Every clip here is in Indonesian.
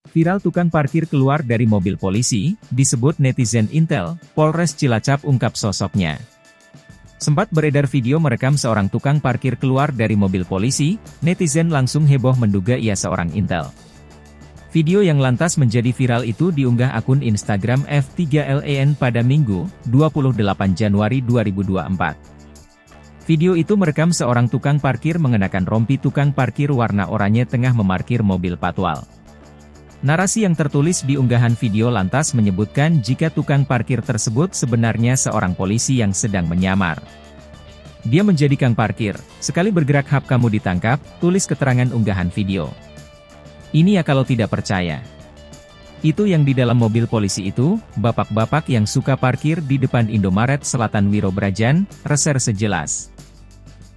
Viral tukang parkir keluar dari mobil polisi, disebut netizen intel, Polres Cilacap ungkap sosoknya. Sempat beredar video merekam seorang tukang parkir keluar dari mobil polisi, netizen langsung heboh menduga ia seorang intel. Video yang lantas menjadi viral itu diunggah akun Instagram F3LEN pada Minggu, 28 Januari 2024. Video itu merekam seorang tukang parkir mengenakan rompi tukang parkir warna oranye tengah memarkir mobil patwal. Narasi yang tertulis di unggahan video lantas menyebutkan jika tukang parkir tersebut sebenarnya seorang polisi yang sedang menyamar. Dia menjadi kang parkir, sekali bergerak hap kamu ditangkap, tulis keterangan unggahan video. Ini ya kalau tidak percaya. Itu yang di dalam mobil polisi itu, bapak-bapak yang suka parkir di depan Indomaret Selatan Wirobrajan, reserse jelas.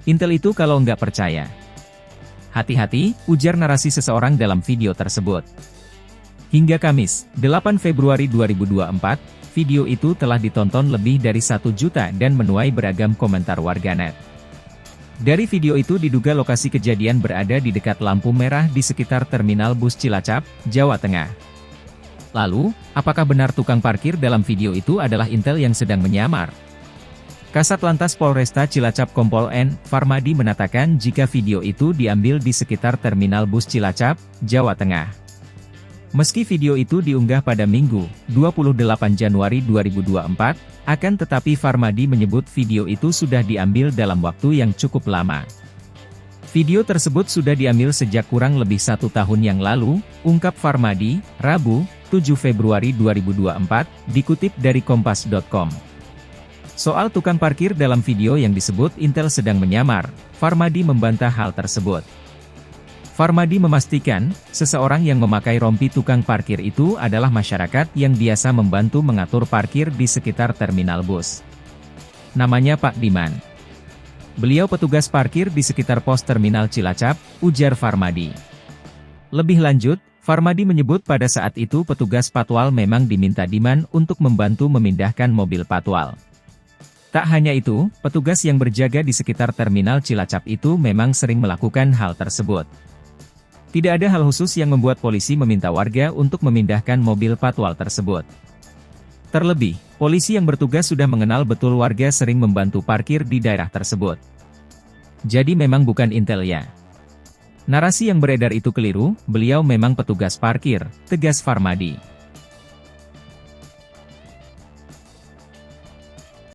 Intel itu kalau nggak percaya. Hati-hati, ujar narasi seseorang dalam video tersebut. Hingga Kamis, 8 Februari 2024, video itu telah ditonton lebih dari 1 juta dan menuai beragam komentar warganet. Dari video itu diduga lokasi kejadian berada di dekat lampu merah di sekitar Terminal Bus Cilacap, Jawa Tengah. Lalu, apakah benar tukang parkir dalam video itu adalah intel yang sedang menyamar? Kasat Lantas Polresta Cilacap Kompol N. Farmadi mengatakan jika video itu diambil di sekitar Terminal Bus Cilacap, Jawa Tengah. Meski video itu diunggah pada Minggu, 28 Januari 2024, akan tetapi Farmadi menyebut video itu sudah diambil dalam waktu yang cukup lama. Video tersebut sudah diambil sejak kurang lebih 1 tahun yang lalu, ungkap Farmadi, Rabu, 7 Februari 2024, dikutip dari Kompas.com. Soal tukang parkir dalam video yang disebut intel sedang menyamar, Farmadi membantah hal tersebut. Farmadi memastikan, seseorang yang memakai rompi tukang parkir itu adalah masyarakat yang biasa membantu mengatur parkir di sekitar terminal bus. Namanya Pak Diman. Beliau petugas parkir di sekitar pos terminal Cilacap, ujar Farmadi. Lebih lanjut, Farmadi menyebut pada saat itu petugas patwal memang diminta Diman untuk membantu memindahkan mobil patwal. Tak hanya itu, petugas yang berjaga di sekitar terminal Cilacap itu memang sering melakukan hal tersebut. Tidak ada hal khusus yang membuat polisi meminta warga untuk memindahkan mobil patwal tersebut. Terlebih, polisi yang bertugas sudah mengenal betul warga sering membantu parkir di daerah tersebut. Jadi memang bukan intel ya. Narasi yang beredar itu keliru, beliau memang petugas parkir, tegas Farmadi.